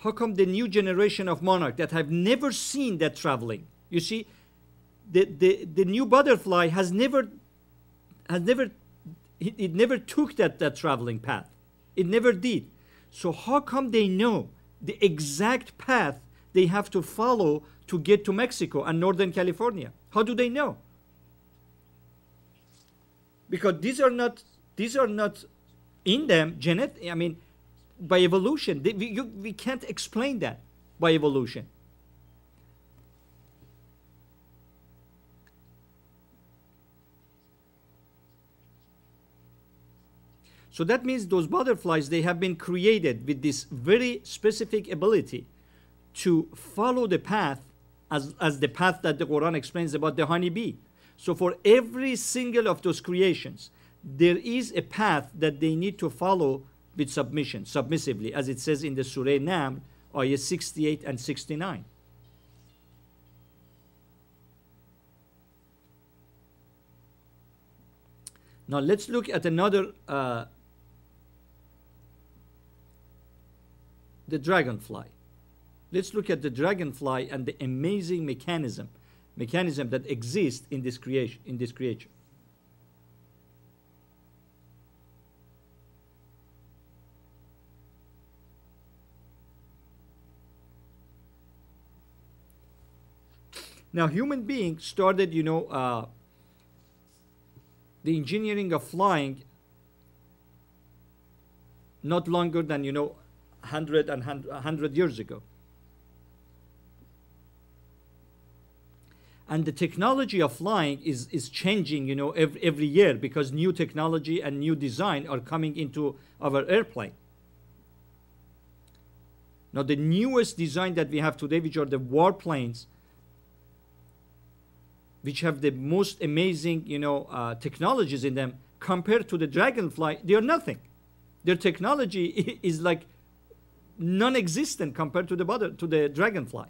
How come the new generation of monarchs that have never seen that traveling? You see, the new butterfly has never it never took that traveling path. It never did. So how come they know the exact path they have to follow to get to Mexico and Northern California? How do they know? Because these are not in them genetic. I mean, by evolution, we can't explain that by evolution. So that means those butterflies, they have been created with this very specific ability to follow the path as the path that the Quran explains about the honeybee. So for every single of those creations, there is a path that they need to follow with submission, submissively, as it says in the Surah Naml, ayah 68 and 69. Now let's look at another, the dragonfly. Let's look at the dragonfly and the amazing mechanism that exists in this creature. Now, human beings started, the engineering of flying not longer than, 100 years ago. And the technology of flying is changing, every year, because new technology and new design are coming into our airplane. Now, the newest design that we have today, which are the warplanes, which have the most amazing, technologies in them, compared to the dragonfly, they are nothing. Their technology is like non-existent compared to the dragonfly.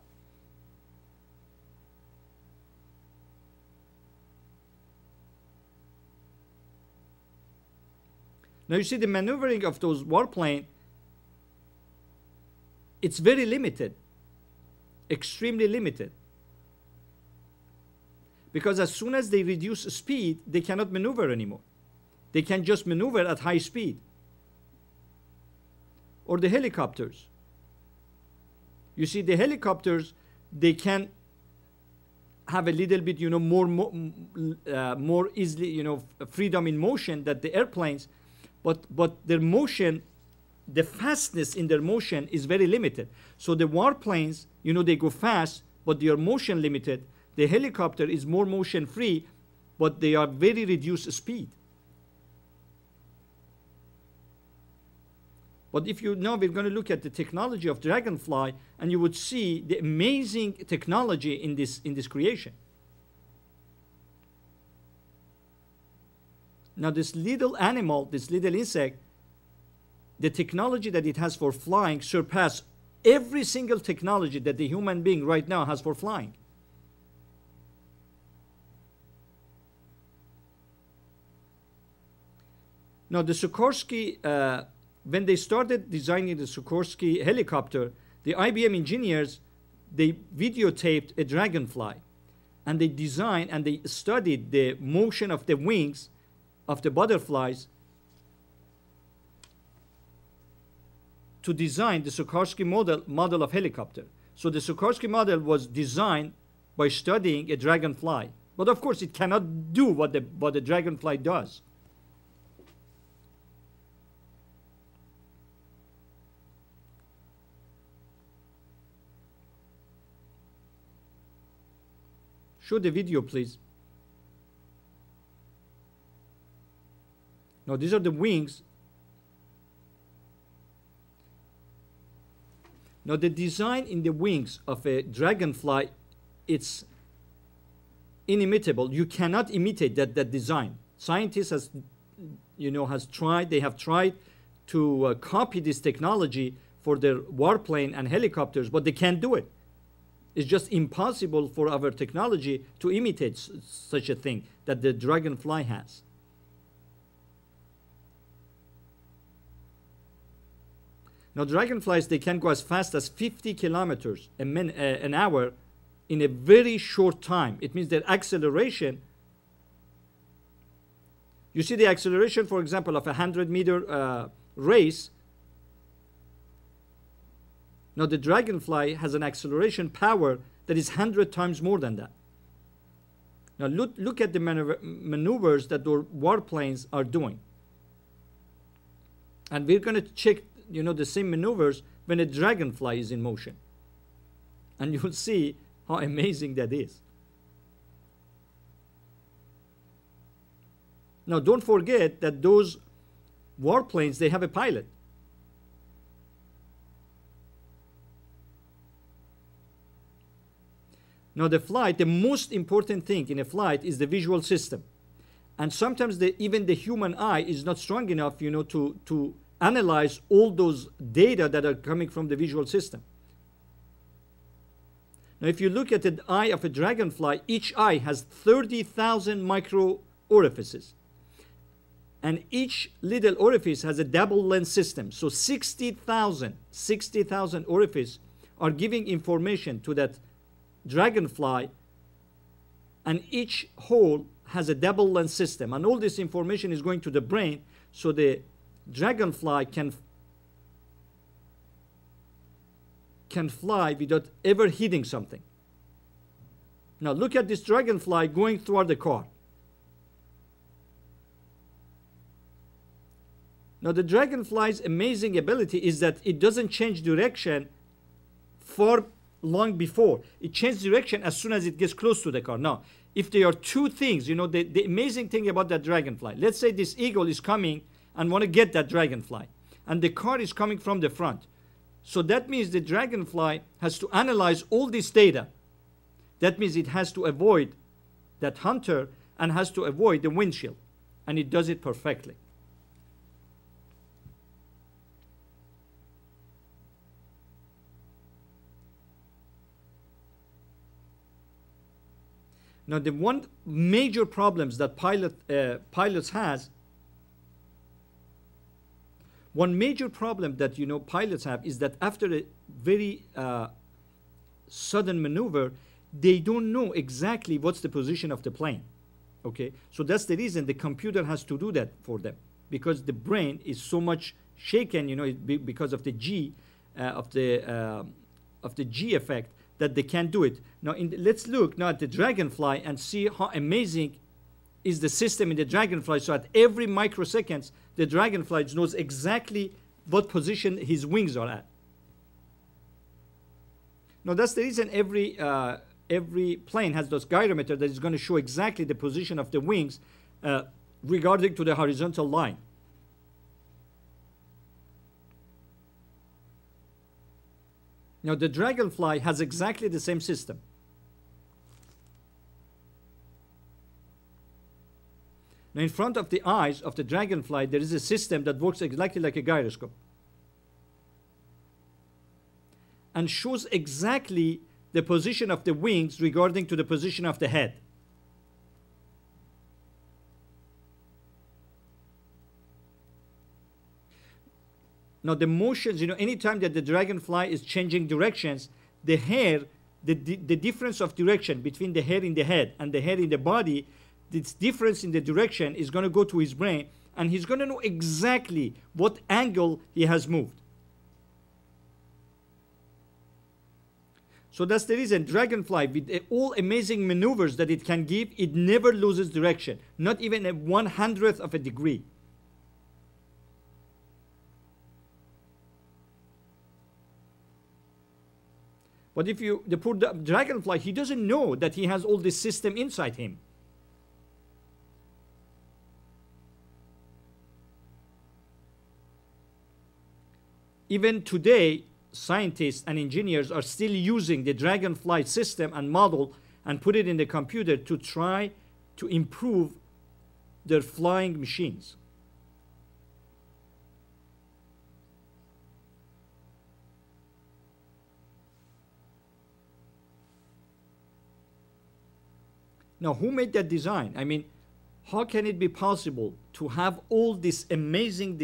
Now you see the maneuvering of those warplanes, it's very limited, extremely limited. Because as soon as they reduce speed, they cannot maneuver anymore. They can just maneuver at high speed. Or the helicopters. You see, the helicopters, they can have a little bit, more easily, freedom in motion than the airplanes, but their motion, the fastness in their motion is very limited. So the warplanes, they go fast, but they are motion limited. The helicopter is more motion free, but they are very reduced speed. But if we're going to look at the technology of dragonfly, and you would see the amazing technology in this creation. Now this little animal, this little insect, the technology that it has for flying surpass every single technology that the human being right now has for flying. Now the Sikorsky, when they started designing the Sikorsky helicopter, the IBM engineers, they videotaped a dragonfly, and they designed and they studied the motion of the wings of the butterflies to design the Sikorsky model of helicopter. So the Sikorsky model was designed by studying a dragonfly. But of course, it cannot do what the dragonfly does. Show the video, please. Now, these are the wings. Now, the design in the wings of a dragonfly, it's inimitable. You cannot imitate that design. Scientists they have tried to copy this technology for their warplane and helicopters, but they can't do it. It's just impossible for our technology to imitate such a thing that the dragonfly has. Now, dragonflies, they can go as fast as 50 kilometers an hour in a very short time. It means their acceleration, you see the acceleration, for example, of a 100-meter race. Now, the dragonfly has an acceleration power that is 100 times more than that. Now, look at the maneuvers that the warplanes are doing. And we're going to check, you know, the same maneuvers when a dragonfly is in motion. And you'll see how amazing that is. Now, don't forget that those warplanes, they have a pilot. Now, the flight, the most important thing in a flight is the visual system. And sometimes even the human eye is not strong enough, you know, to analyze all those data that are coming from the visual system. Now, if you look at the eye of a dragonfly, each eye has 30,000 micro orifices. And each little orifice has a double lens system. So 60,000 orifices are giving information to that dragonfly, and each hole has a double lens system. And all this information is going to the brain, so the dragonfly can fly without ever hitting something. Now look at this dragonfly going toward the car. Now the dragonfly's amazing ability is that it doesn't change direction for long before. It changes direction as soon as it gets close to the car. Now, if there are two things, you know, the amazing thing about that dragonfly, let's say this eagle is coming and want to get that dragonfly, and the car is coming from the front. So that means the dragonfly has to analyze all this data. That means it has to avoid that hunter and has to avoid the windshield. And it does it perfectly. Now, the one major problems that pilots has, one major problem that, you know, pilots have is that after a very sudden maneuver, they don't know exactly what's the position of the plane. Okay, so that's the reason the computer has to do that for them, because the brain is so much shaken, you know, because of the G of the G effect, that they can't do it. Now, let's look now at the dragonfly and see how amazing is the system in the dragonfly. So at every microseconds, the dragonfly knows exactly what position his wings are at. Now, that's the reason every plane has those gyrometer that is going to show exactly the position of the wings regarding to the horizontal line. Now, the dragonfly has exactly the same system. Now, in front of the eyes of the dragonfly, there is a system that works exactly like a gyroscope and shows exactly the position of the wings regarding to the position of the head. Now, the motions, you know, anytime that the dragonfly is changing directions, the hair, the difference of direction between the hair in the head and the hair in the body, this difference in the direction is going to go to his brain, and he's going to know exactly what angle he has moved. So that's the reason dragonfly, with all amazing maneuvers that it can give, it never loses direction, not even a 1/100th of a degree. But if the poor dragonfly, he doesn't know that he has all this system inside him. Even today, scientists and engineers are still using the dragonfly system and model and put it in the computer to try to improve their flying machines. Now, who made that design? I mean, how can it be possible to have all this amazing